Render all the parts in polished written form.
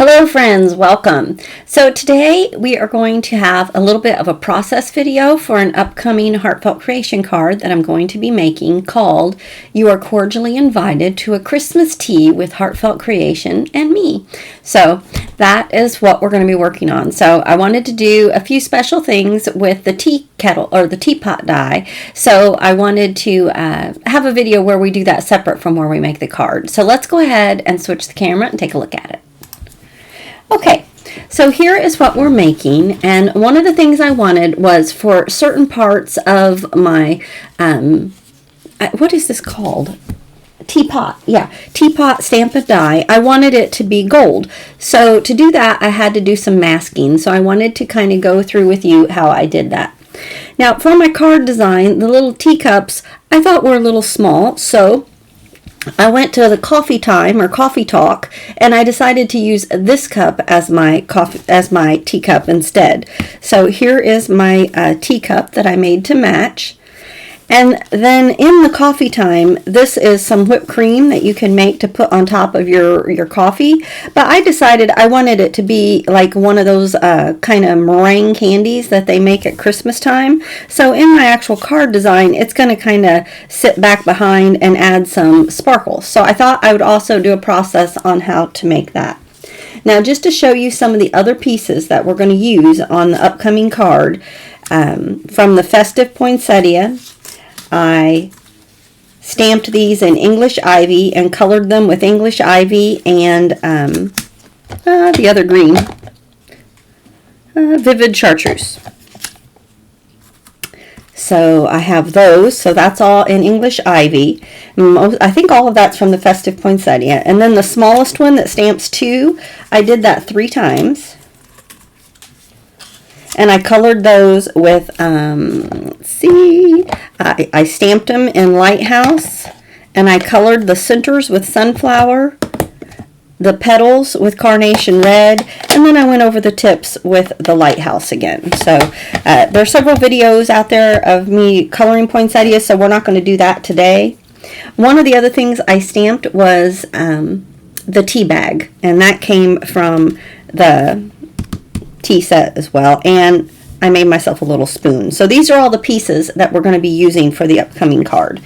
Hello friends, welcome. So today we are going to have a little bit of a process video for an upcoming Heartfelt creation card that I'm going to be making called You Are Cordially Invited to a Christmas Tea with Heartfelt Creation and Me. So that is what we're going to be working on. So I wanted to do a few special things with the tea kettle or the teapot die. So I wanted to have a video where we do that separate from where we make the card. So let's go ahead and switch the camera and take a look at it. Okay, so here is what we're making, and one of the things I wanted was for certain parts of my, what is this called? Teapot, yeah, teapot Stampin' Die. I wanted it to be gold. So to do that, I had to do some masking. So I wanted to kind of go through with you how I did that. Now, for my card design, the little teacups I thought were a little small, so I went to the coffee time or coffee talk, and I decided to use this cup as my teacup instead. So here is my teacup that I made to match. And then in the coffee time, this is some whipped cream that you can make to put on top of your coffee. But I decided I wanted it to be like one of those kind of meringue candies that they make at Christmas time. So in my actual card design, it's going to kind of sit back behind and add some sparkle. So I thought I would also do a process on how to make that. Now, just to show you some of the other pieces that we're going to use on the upcoming card, from the festive poinsettia, I stamped these in English Ivy and colored them with English Ivy and the other green, Vivid Chartreuse. So I have those, so that's all in English Ivy. I think all of that's from the festive poinsettia. And then the smallest one that stamps 2, I did that 3 times. And I colored those with, let's see, I stamped them in Lighthouse, and I colored the centers with Sunflower, the petals with Carnation Red, and then I went over the tips with the Lighthouse again. So there are several videos out there of me coloring poinsettias, so we're not going to do that today. One of the other things I stamped was the tea bag, and that came from the tea set as well, and I made myself a little spoon. So these are all the pieces that we're going to be using for the upcoming card.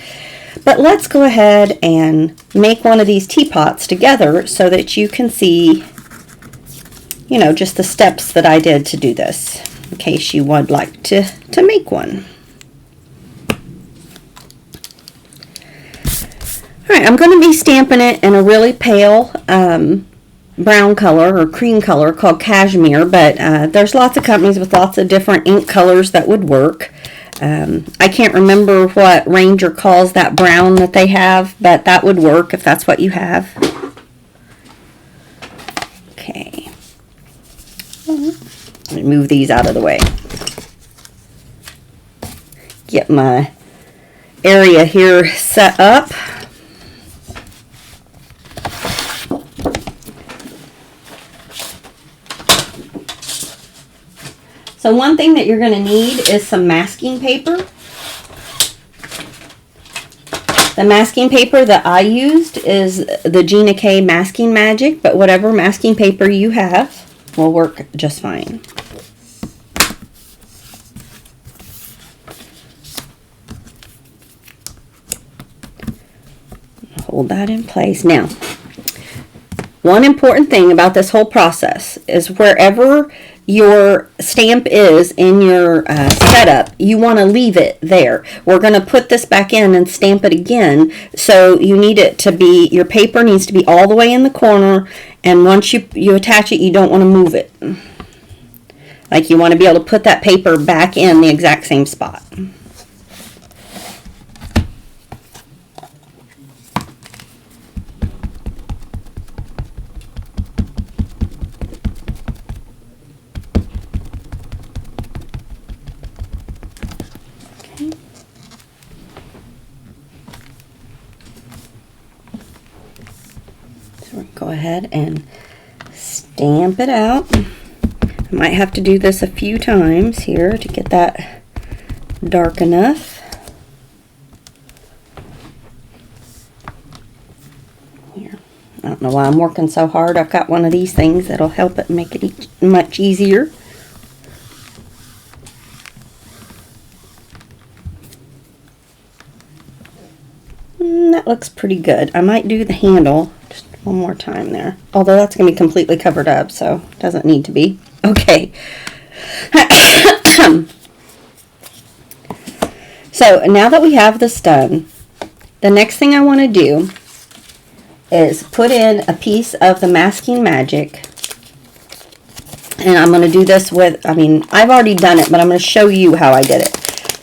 But let's go ahead and make one of these teapots together so that you can see, you know, just the steps that I did to do this, in case you would like to make one. Alright, I'm going to be stamping it in a really pale brown color or cream color called Cashmere, but there's lots of companies with lots of different ink colors that would work. I can't remember what Ranger calls that brown that they have, but that would work if that's what you have. Okay. Let me move these out of the way. Get my area here set up. So one thing that you're going to need is some masking paper. The masking paper that I used is the Gina K Masking Magic, but whatever masking paper you have will work just fine. Hold that in place. Now, one important thing about this whole process is wherever your stamp is in your setup, you want to leave it there. We're going to put this back in and stamp it again, so you need it to be, your paper needs to be all the way in the corner, and once you attach it, you don't want to move it. Like, you want to be able to put that paper back in the exact same spot. Go ahead and stamp it out. I might have to do this a few times here to get that dark enough. Here. don't know why I'm working so hard. I've got one of these things that'll help it make it much easier. That looks pretty good. I might do the handle just one more time there. Although that's going to be completely covered up, so it doesn't need to be. Okay. So now that we have this done, the next thing I want to do is put in a piece of the Masking Magic. And I'm going to do this with, I've already done it, but I'm going to show you how I did it.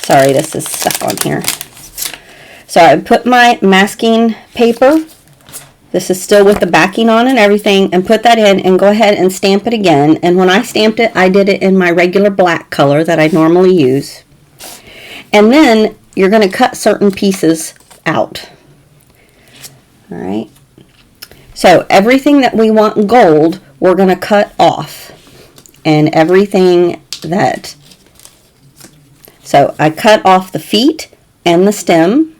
Sorry, this is stuck on here. So I put my masking paper, this is still with the backing on and everything, and put that in and go ahead and stamp it again. And when I stamped it, I did it in my regular black color that I normally use. And then you're going to cut certain pieces out. All right. So everything that we want gold, we're going to cut off. And everything that, so I cut off the feet and the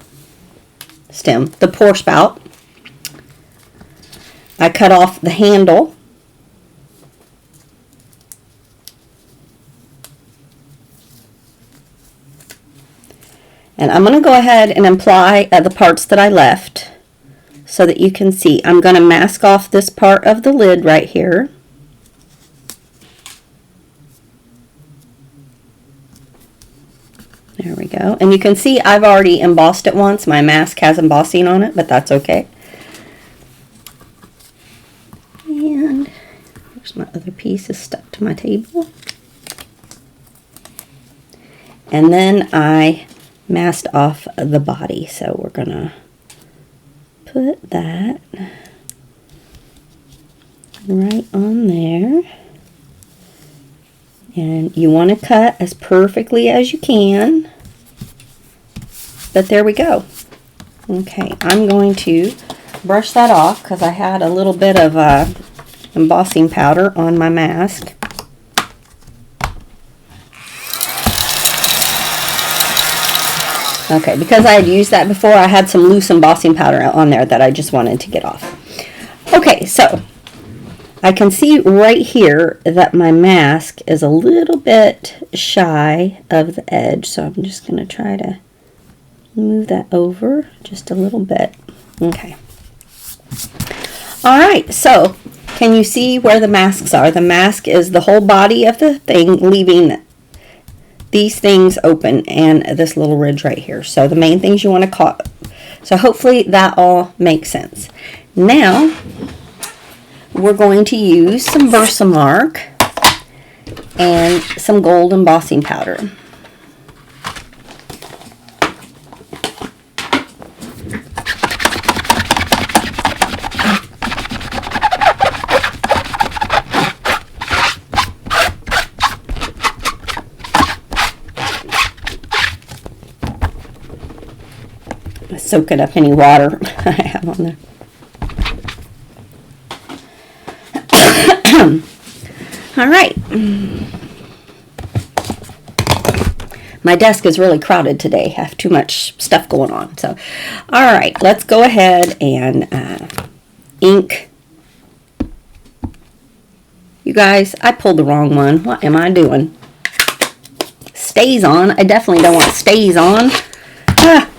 the pour spout. I cut off the handle. And I'm going to go ahead and apply the parts that I left so that you can see. I'm going to mask off this part of the lid right here. There we go. And you can see I've already embossed it once. My mask has embossing on it, but that's okay. And there's my other piece is stuck to my table. And then I masked off the body. So we're going to put that right on there. And you want to cut as perfectly as you can. But there we go. Okay, I'm going to brush that off because I had a little bit of embossing powder on my mask. Okay, because I had used that before, I had some loose embossing powder on there that I just wanted to get off. Okay, so I can see right here that my mask is a little bit shy of the edge, so I'm just going to try to move that over just a little bit. Okay. All right, so can you see where the masks are? The mask is the whole body of the thing, leaving these things open and this little ridge right here. So the main things you want to cut. So hopefully that all makes sense. Now we're going to use some Versamark and some gold embossing powder. Soaking up any water I have on there. All right. My desk is really crowded today. I have too much stuff going on. So, all right, let's go ahead and ink. You guys, I pulled the wrong one. What am I doing? Stays on. I definitely don't want stays on. Ah.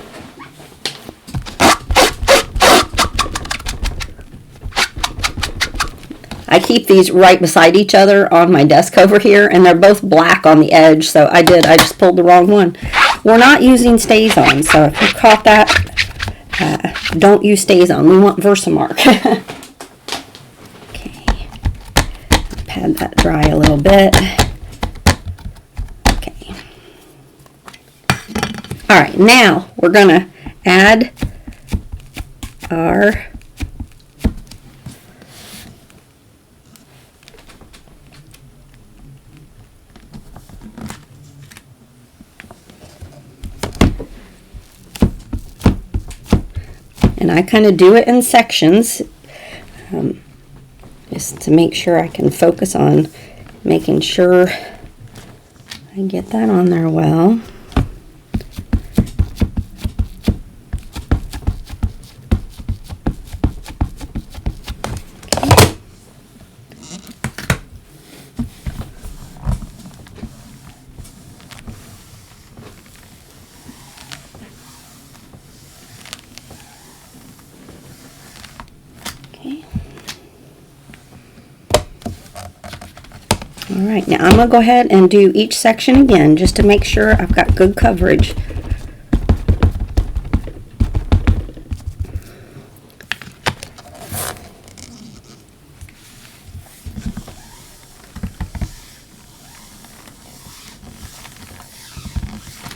I keep these right beside each other on my desk over here, and they're both black on the edge, so I just pulled the wrong one. We're not using stays on, so if you caught that, don't use stays on. We want Versamark. Okay, pad that dry a little bit. Okay. All right, now we're gonna add our and I kind of do it in sections just to make sure I can focus on making sure I get that on there well. All right, now I'm going to go ahead and do each section again just to make sure I've got good coverage.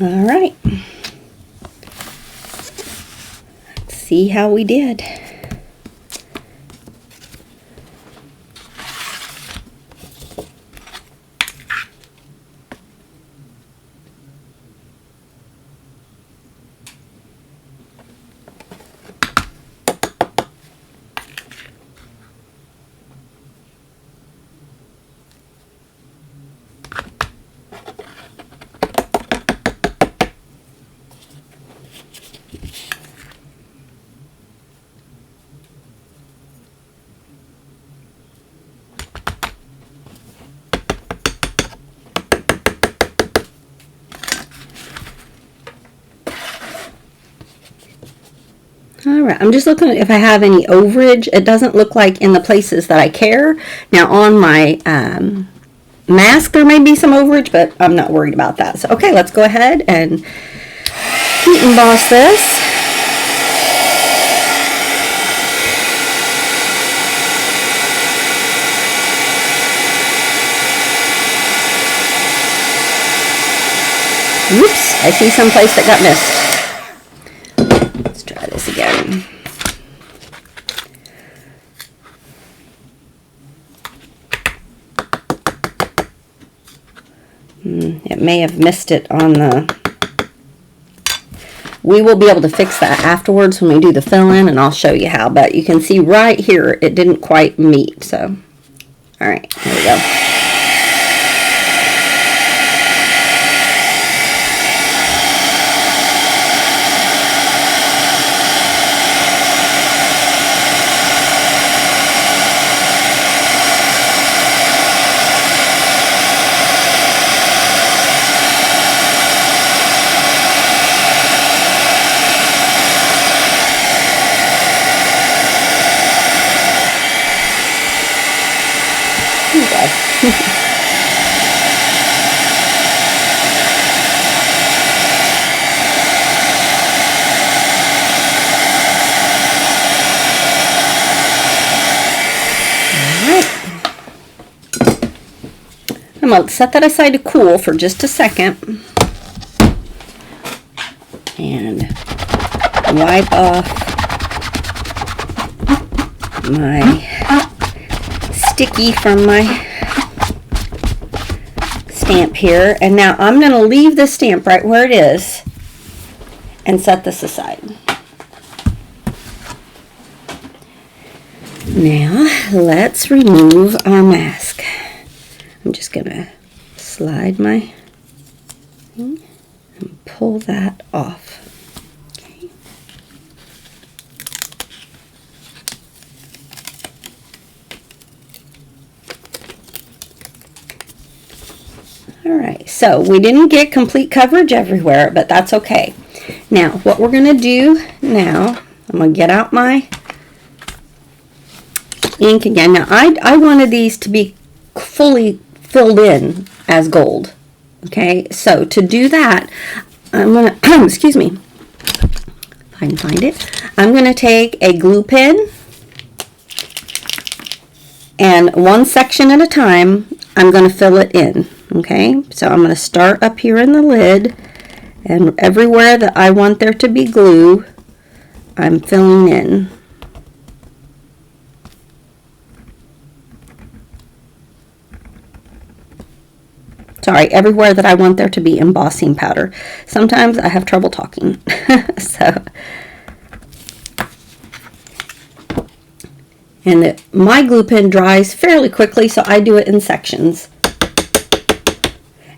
All right. Let's see how we did. All right, I'm just looking if I have any overage. It doesn't look like in the places that I care. Now on my mask there may be some overage, but I'm not worried about that. So okay, let's go ahead and heat emboss this. Whoops, I see some place that got missed. Let's try this again. It may have missed it on the... We will be able to fix that afterwards when we do the fill-in, and I'll show you how. But you can see right here, it didn't quite meet. So, all right, here we go. I'm going to set that aside to cool for just a second and wipe off my sticky from my stamp here. And now I'm going to leave this stamp right where it is and set this aside. Now let's remove our mask. I'm just going to slide my thing and pull that off. Okay. All right, so we didn't get complete coverage everywhere, but that's okay. Now, what we're going to do now, I'm going to get out my ink again. Now, I wanted these to be fully filled in as gold. Okay, so to do that, I'm gonna excuse me, if I can find it, I'm gonna take a glue pen, and one section at a time I'm gonna fill it in. Okay, so I'm gonna start up here in the lid, and everywhere that I want there to be glue, I'm filling in. Sorry, everywhere that I want there to be embossing powder. Sometimes I have trouble talking. And my glue pen dries fairly quickly, so I do it in sections.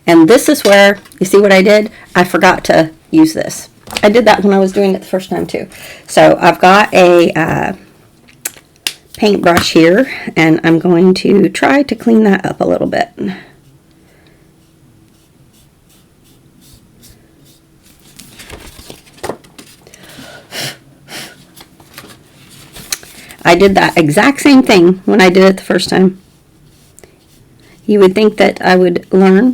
And this is where, you see what I did? I forgot to use this. I did that when I was doing it the first time too. So I've got a paintbrush here, and I'm going to try to clean that up a little bit. I did that exact same thing when I did it the first time. You would think that I would learn,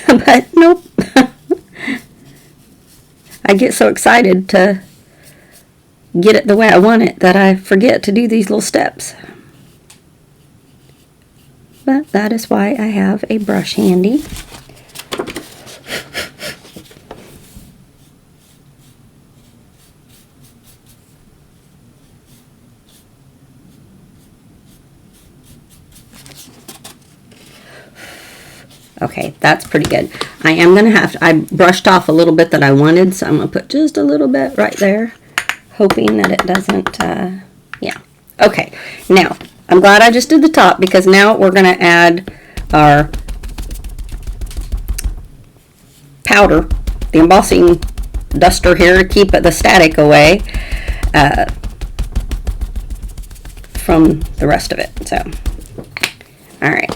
but nope. I get so excited to get it the way I want it that I forget to do these little steps. But that is why I have a brush handy. Okay, that's pretty good. I am going to have to, I brushed off a little bit that I wanted, so I'm going to put just a little bit right there, hoping that it doesn't, yeah. Okay, now, I'm glad I just did the top, because now we're going to add our powder, the embossing duster here to keep the static away from the rest of it. So, all right.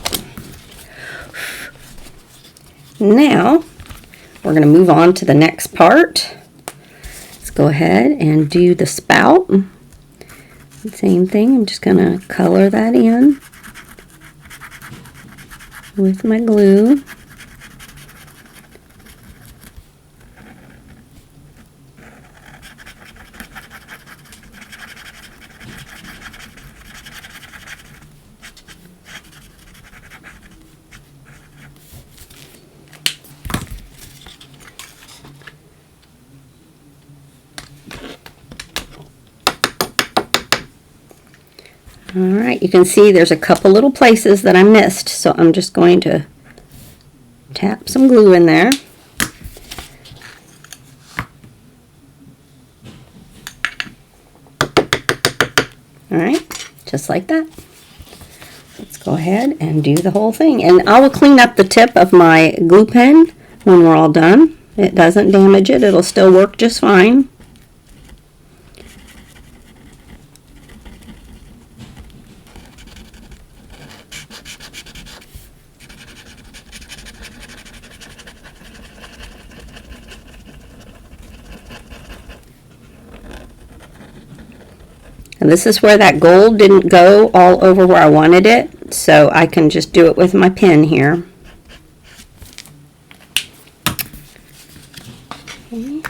Now, we're going to move on to the next part. Let's go ahead and do the spout. Same thing, I'm just going to color that in with my glue. Alright, you can see there's a couple little places that I missed, so I'm just going to tap some glue in there. Alright, just like that. Let's go ahead and do the whole thing. And I will clean up the tip of my glue pen when we're all done. It doesn't damage it, it'll still work just fine. And this is where that gold didn't go all over where I wanted it, so I can just do it with my pen here. Okay.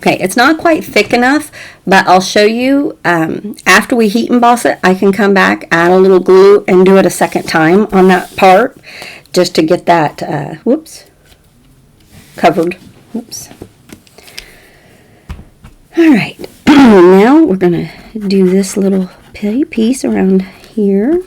Okay, it's not quite thick enough, but I'll show you after we heat emboss it. I can come back, add a little glue, and do it a second time on that part just to get that, whoops, covered. Whoops. All right, now we're going to do this little petty piece around here.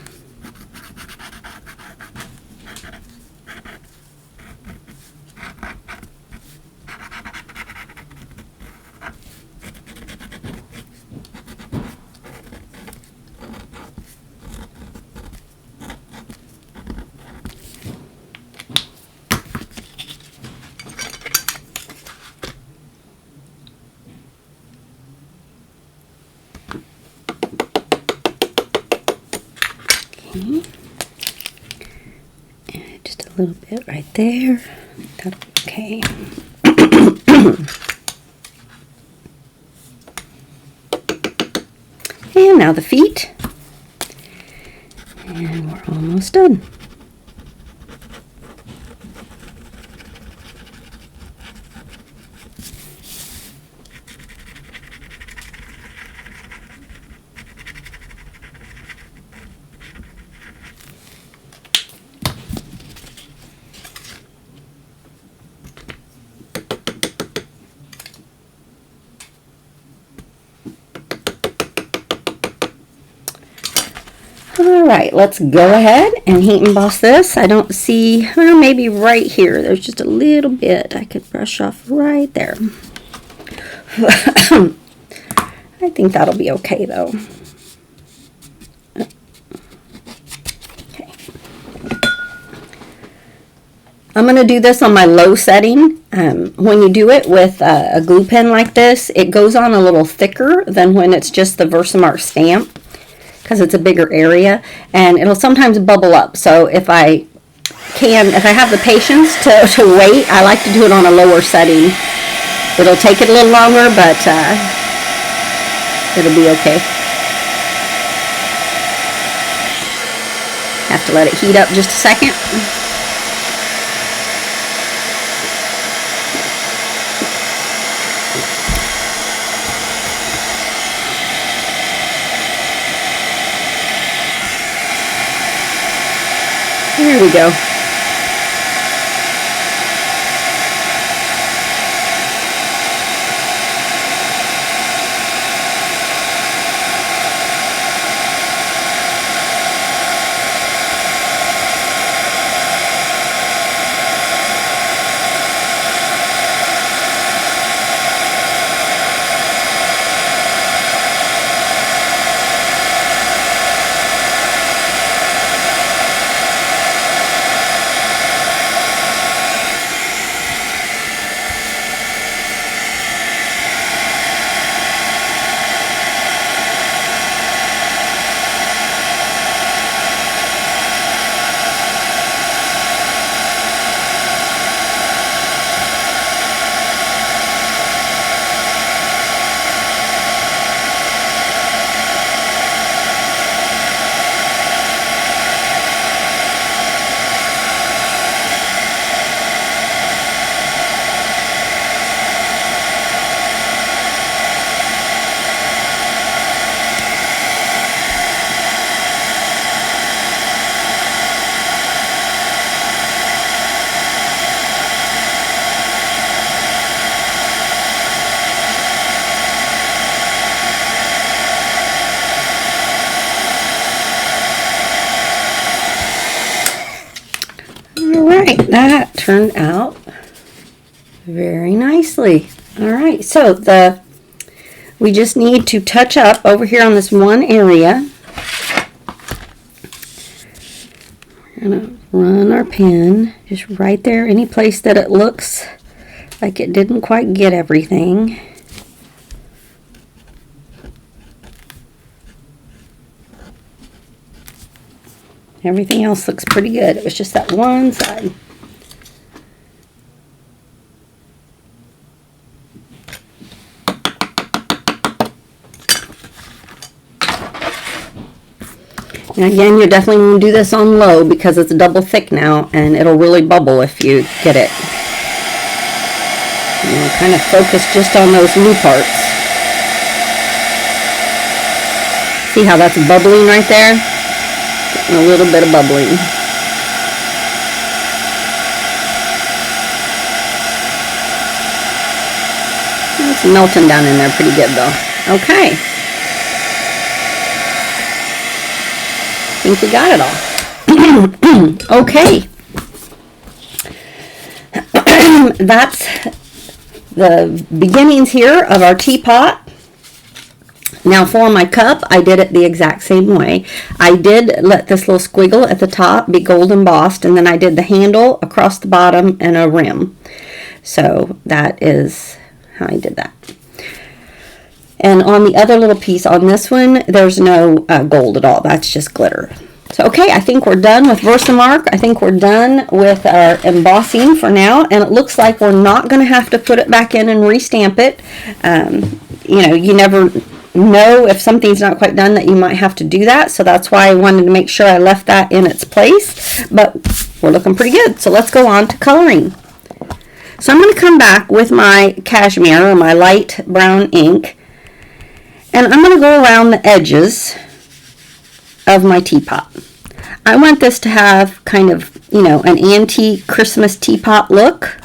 And just a little bit right there. Okay. And now the feet. And we're almost done. Alright, let's go ahead and heat emboss this. I don't see, well, maybe right here. There's just a little bit I could brush off right there. I think that'll be okay though. Okay. I'm going to do this on my low setting. When you do it with a glue pen like this, it goes on a little thicker than when it's just the Versamark stamp. because it's a bigger area, and it'll sometimes bubble up. So if I have the patience to wait, I like to do it on a lower setting. It'll take it a little longer, but it'll be okay. Have to let it heat up just a second. Here we go. Alright, that turned out very nicely. Alright, so we just need to touch up over here on this one area. We're going to run our pen just right there, any place that it looks like it didn't quite get everything. Everything else looks pretty good. It was just that one side. Now again, you definitely want to do this on low because it's double thick now, and it'll really bubble if you get it. You know, kind of focus just on those blue parts. See how that's bubbling right there? Getting a little bit of bubbling. It's melting down in there pretty good though. Okay. I think we got it all. Okay. That's the beginnings here of our teapot. Now for my cup, I did it the exact same way. I did let this little squiggle at the top be gold embossed, and then I did the handle across the bottom and a rim. So that is how I did that. And on the other little piece on this one, there's no gold at all. That's just glitter. So, okay, I think we're done with Versamark. I think we're done with our embossing for now. And it looks like we're not going to have to put it back in and restamp it. You know, you never know if something's not quite done that you might have to do that. So that's why I wanted to make sure I left that in its place. But we're looking pretty good. So let's go on to coloring. So I'm going to come back with my cashmere or my light brown ink. And I'm going to go around the edges of my teapot. I want this to have kind of, you know, an antique Christmas teapot look.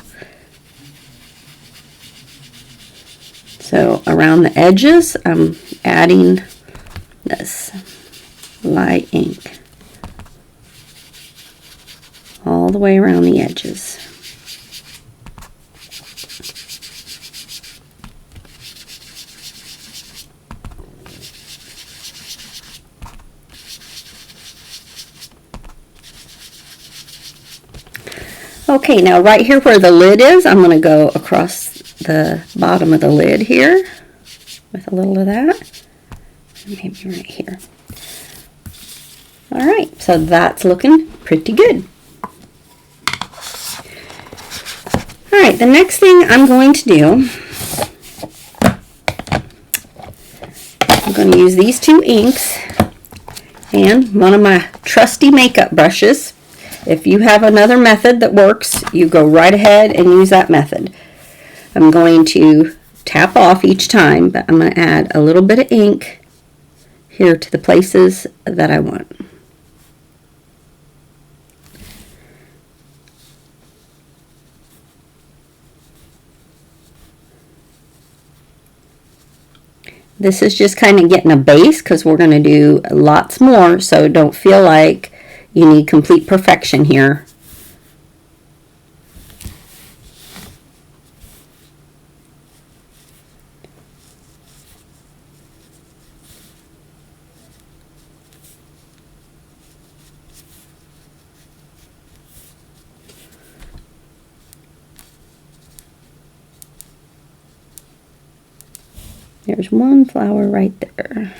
So around the edges, I'm adding this light ink all the way around the edges. Okay, now right here where the lid is, I'm going to go across the bottom of the lid here with a little of that. Maybe right here. All right, so that's looking pretty good. All right, the next thing I'm going to do, I'm going to use these two inks and one of my trusty makeup brushes. If you have another method that works, you go right ahead and use that method. I'm going to tap off each time, but I'm going to add a little bit of ink here to the places that I want. This is just kind of getting a base because we're going to do lots more, so don't feel like you need complete perfection here. There's one flower right there.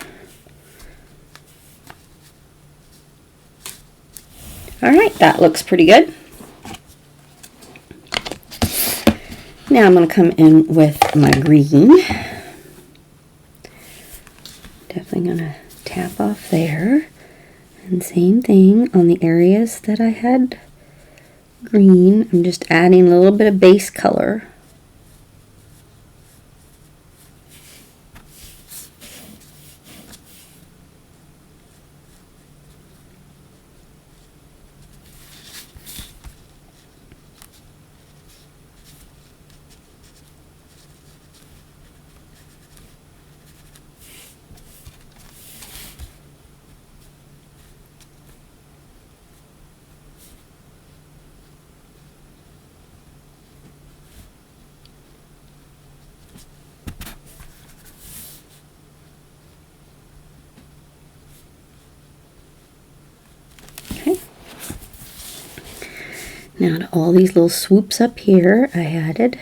All right, that looks pretty good. Now I'm going to come in with my green. Definitely going to tap off there. And same thing on the areas that I had green. I'm just adding a little bit of base color. Now to all these little swoops up here, I added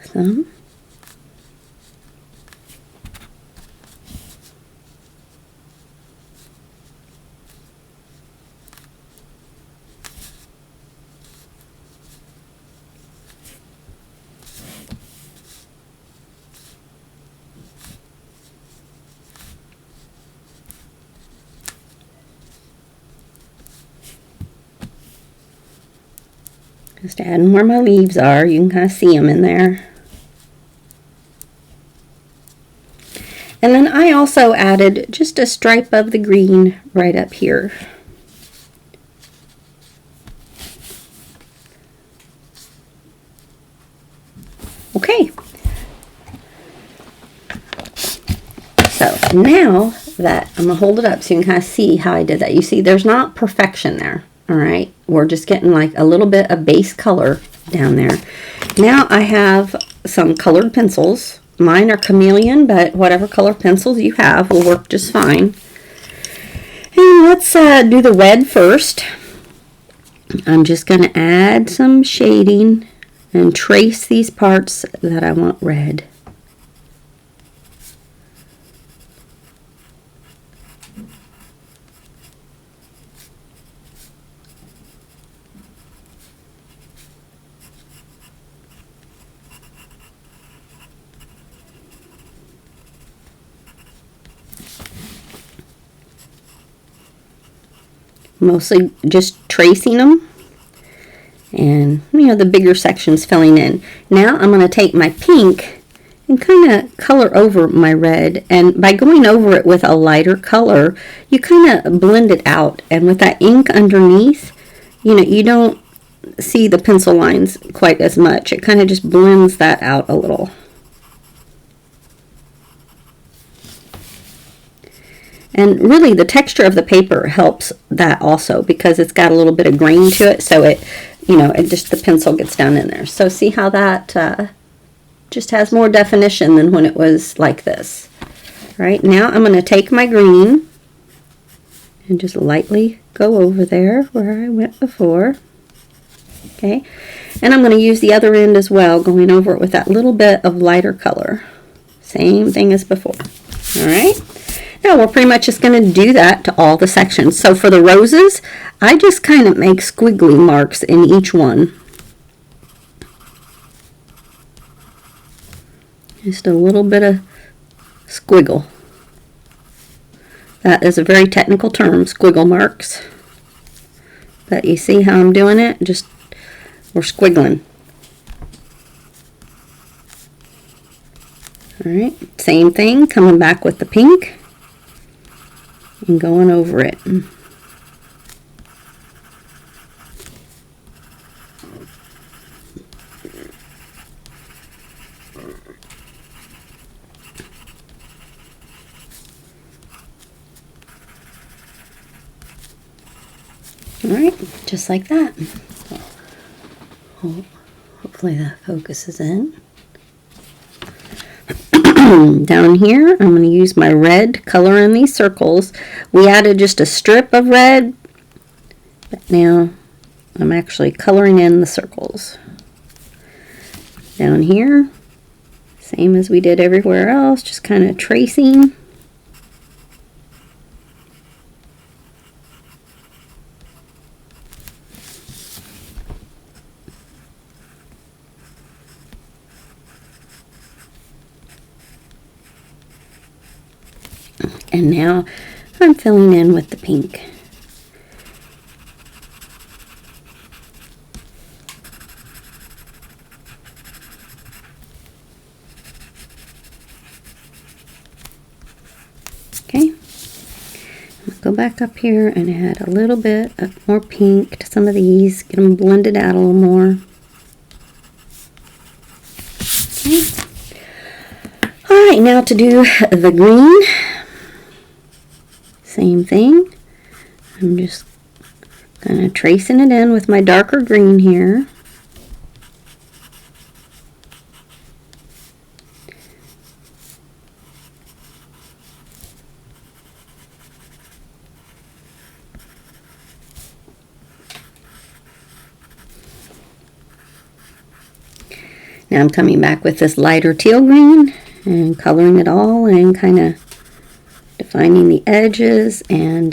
some. Just adding where my leaves are. You can kind of see them in there. And then I also added just a stripe of the green right up here. Okay. So now that I'm going to hold it up so you can kind of see how I did that. You see there's not perfection there. All right, we're just getting like a little bit of base color down there. Now I have some colored pencils. Mine are chameleon, but whatever color pencils you have will work just fine. And let's do the red first. I'm just going to add some shading and trace these parts that I want red. Mostly just tracing them and the bigger sections filling in. Now I'm going to take my pink and kind of color over my red, and by going over it with a lighter color you kind of blend it out, and with that ink underneath you don't see the pencil lines quite as much. It kind of just blends that out a little. And really the texture of the paper helps that also, because it's got a little bit of grain to it, so it just the pencil gets down in there. So see how that just has more definition than when it was like this. All right, now I'm going to take my green and just lightly go over there where I went before. Okay, and I'm going to use the other end as well, going over it with that little bit of lighter color. Same thing as before. All right. Yeah, we're pretty much just going to do that to all the sections. So for the roses, I just kind of make squiggly marks in each one. Just a little bit of squiggle. That is a very technical term, squiggle marks. But you see how I'm doing it? Just, we're squiggling. Alright, same thing, coming back with the pink and going over it. Alright, just like that. Hopefully that focuses in. Down here, I'm going to use my red color in these circles. We added just a strip of red, but now I'm actually coloring in the circles. Down here, same as we did everywhere else, just kind of tracing. And now I'm filling in with the pink. Okay, I'll go back up here and add a little bit of more pink to some of these, get them blended out a little more. Okay. All right, now to do the green. Same thing. I'm just kind of tracing it in with my darker green here. Now I'm coming back with this lighter teal green and coloring it all and kind of defining the edges and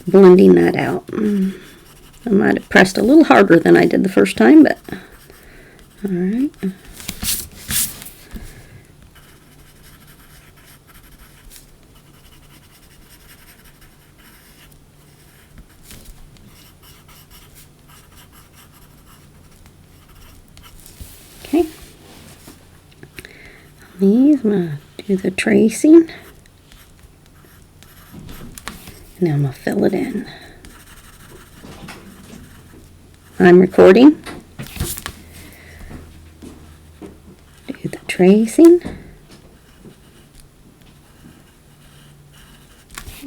blending that out. I might have pressed a little harder than I did the first time, but alright. Okay. These, I'm going to do the tracing. Now I'm going to fill it in. I'm recording. Do the tracing.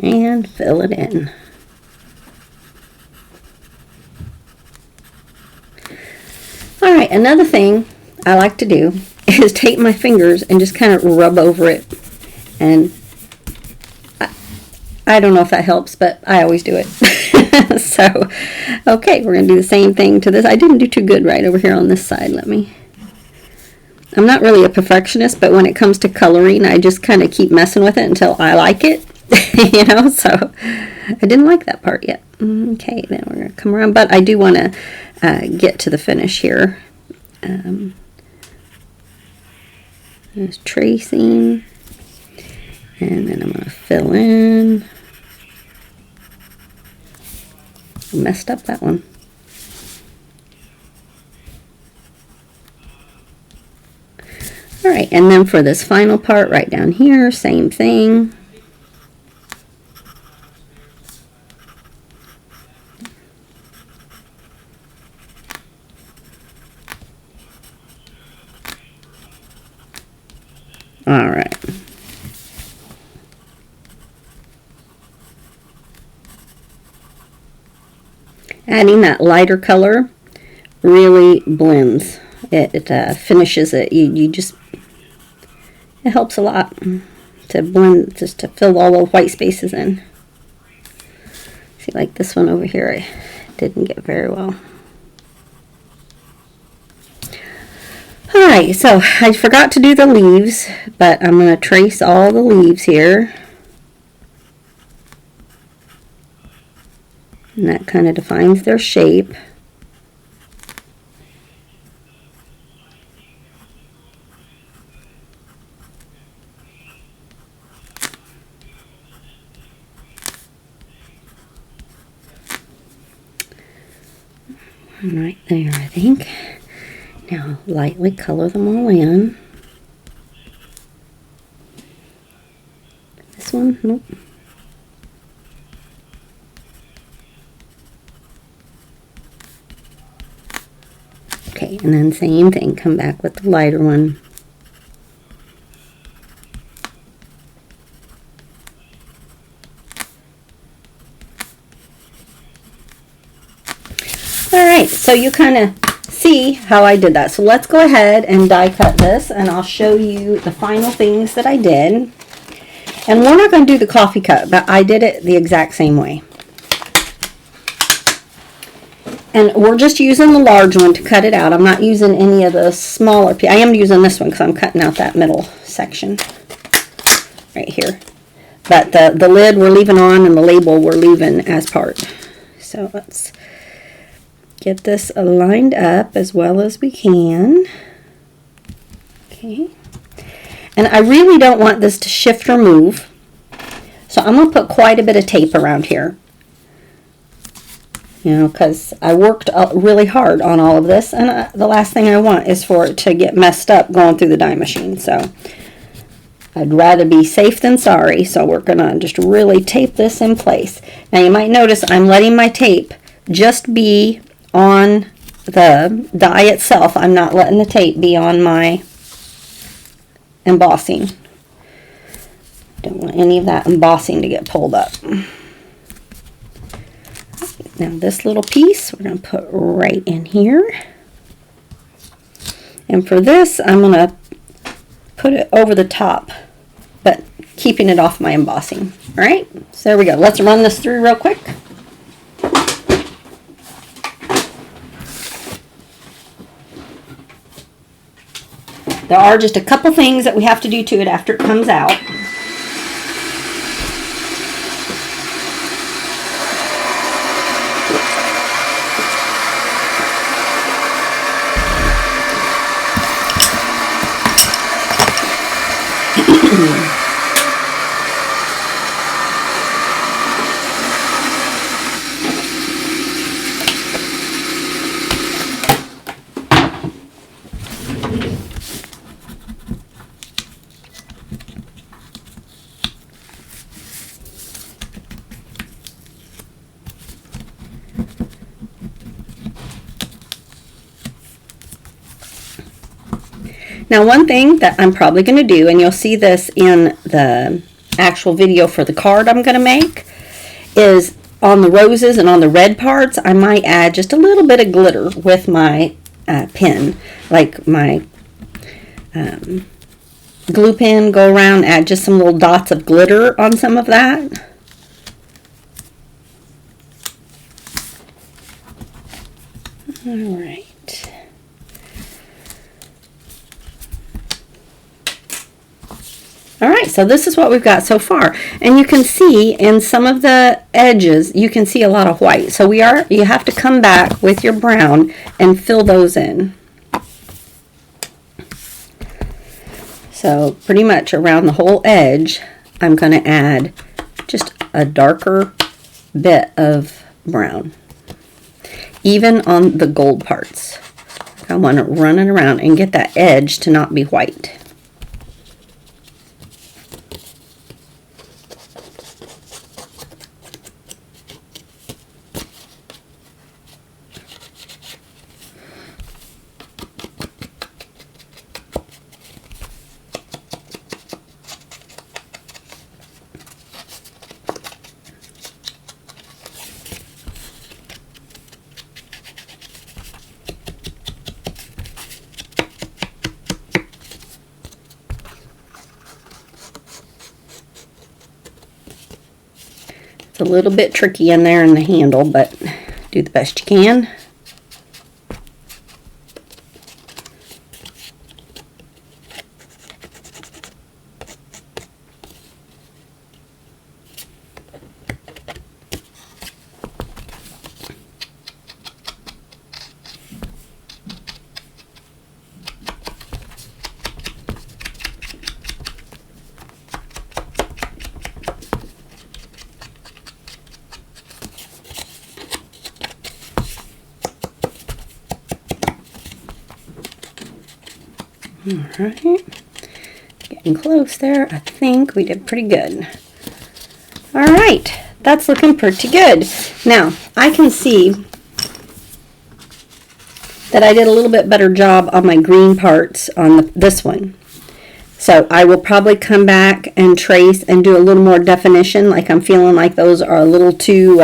And fill it in. Alright, another thing I like to do is take my fingers and just kind of rub over it. And I don't know if that helps, but I always do it. So, okay, we're going to do the same thing to this. I didn't do too good right over here on this side. I'm not really a perfectionist, but when it comes to coloring, I just kind of keep messing with it until I like it. You know, so I didn't like that part yet. Okay, then we're going to come around, but I do want to get to the finish here. Just tracing, and then I'm going to fill in. I messed up that one. Alright, and then for this final part right down here, same thing. Alright. Adding that lighter color really blends. It finishes it. It helps a lot to blend, just to fill all the white spaces in. See, like this one over here, I didn't get very well. Alright, so I forgot to do the leaves, but I'm going to trace all the leaves here. And that kind of defines their shape. Right there, I think. Now, lightly color them all in. This one, nope. Okay, and then same thing, come back with the lighter one. Alright, so you kind of see how I did that. So let's go ahead and die cut this, and I'll show you the final things that I did. And we're not going to do the coffee cut, but I did it the exact same way. And we're just using the large one to cut it out. I'm not using any of the smaller pieces. I am using this one because I'm cutting out that middle section right here. But the lid we're leaving on, and the label we're leaving as part. So let's get this aligned up as well as we can. Okay. And I really don't want this to shift or move. So I'm going to put quite a bit of tape around here. You know, because I worked really hard on all of this, and the last thing I want is for it to get messed up going through the die machine. So I'd rather be safe than sorry. So we're going to just really tape this in place. Now you might notice I'm letting my tape just be on the die itself. I'm not letting the tape be on my embossing. Don't want any of that embossing to get pulled up. Now this little piece we're going to put right in here. And for this I'm going to put it over the top, but keeping it off my embossing. Alright, so there we go. Let's run this through real quick. There are just a couple things that we have to do to it after it comes out. Now one thing that I'm probably going to do, and you'll see this in the actual video for the card I'm going to make, is on the roses and on the red parts, I might add just a little bit of glitter with my pen, like my glue pen, go around, add just some little dots of glitter on some of that. All right. Alright, so this is what we've got so far. And you can see in some of the edges, you can see a lot of white. So you have to come back with your brown and fill those in. So pretty much around the whole edge, I'm going to add just a darker bit of brown. Even on the gold parts. I want to run it around and get that edge to not be white. A little bit tricky in there in the handle, but do the best you can. right. Getting close there. I think we did pretty good. All right. That's looking pretty good. Now, I can see that I did a little bit better job on my green parts on this one. So I will probably come back and trace and do a little more definition. Like I'm feeling like those are a little too,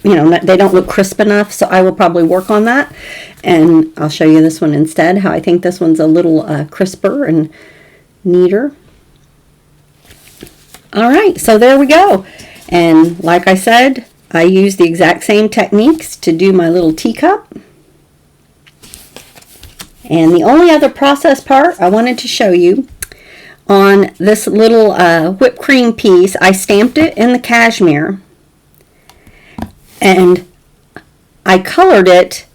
you know, they don't look crisp enough. So I will probably work on that. And I'll show you this one instead, how I think this one's a little crisper and neater. All right, so there we go. And like I said, I use the exact same techniques to do my little teacup. And the only other process part I wanted to show you on this little whipped cream piece, I stamped it in the cashmere and I colored it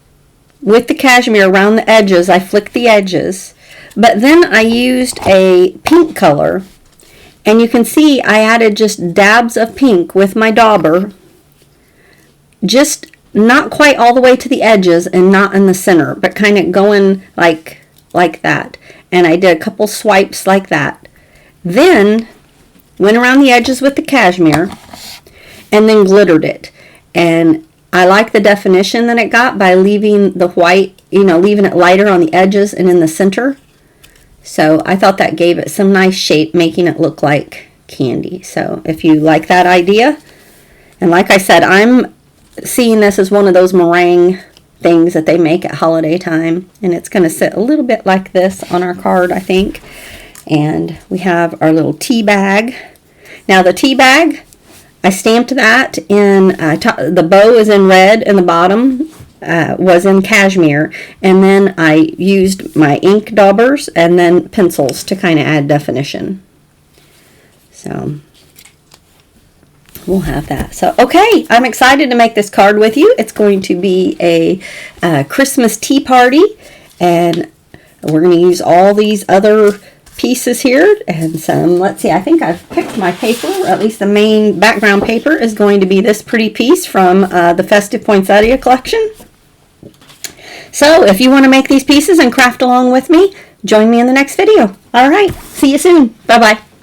with the cashmere around the edges. I flicked the edges, but then I used a pink color, and you can see I added just dabs of pink with my dauber, just not quite all the way to the edges and not in the center, but kind of going like that. And I did a couple swipes like that. Then went around the edges with the cashmere and then glittered it. And I like the definition that it got by leaving the white, you know, leaving it lighter on the edges and in the center. So I thought that gave it some nice shape, making it look like candy. So if you like that idea, and like I said, I'm seeing this as one of those meringue things that they make at holiday time, and it's going to sit a little bit like this on our card, I think. And we have our little tea bag. Now the tea bag, I stamped that in, the bow is in red and the bottom was in cashmere, and then I used my ink daubers and then pencils to kind of add definition. So we'll have that. So, okay, I'm excited to make this card with you. It's going to be a Christmas tea party, and we're going to use all these other pieces here and some, let's see, I think I've picked my paper, or at least the main background paper is going to be this pretty piece from the Festive Poinsettia collection. So, if you want to make these pieces and craft along with me, join me in the next video. All right, see you soon. Bye-bye.